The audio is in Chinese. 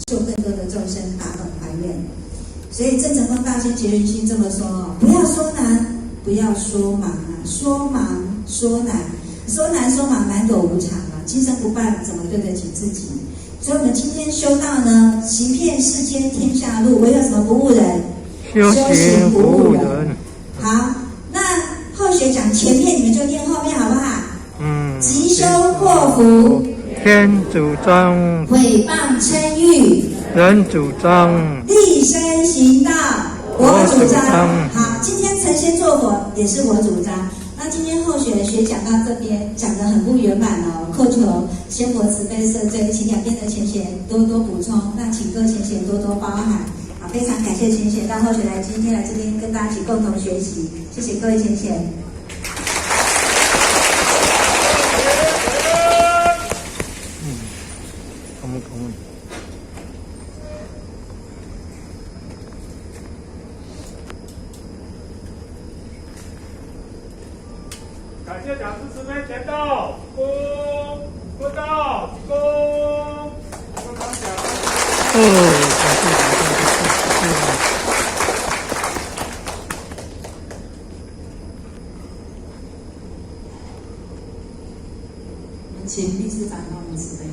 救更多的众生达本还愿。所以郑成功大仙结缘心这么说哦，不要说难，不要说忙啊，说忙说难，说难说忙难躲无常啊，今生不办怎么对得起自己？所以我们今天修道呢，行遍世间天下路，唯有什么不误人？修行不误人。好，那后学讲前面，你们就念后面好不好？吉凶祸福，天主张；毁谤称誉，人主张；立身行道，我主张。好，今天成仙做佛也是我主张。那今天后学讲到这边，讲得很不圆满哦，叩求仙佛慈悲赦罪，请两边的贤贤多多补充，那请各贤贤多多包涵。好，非常感谢贤贤到后学今天来这边跟大家一起共同学习，谢谢各位贤贤。感谢讲师慈悲前道，鞠躬，跪道，鞠躬。刚刚讲。请秘书长帮我们慈悲。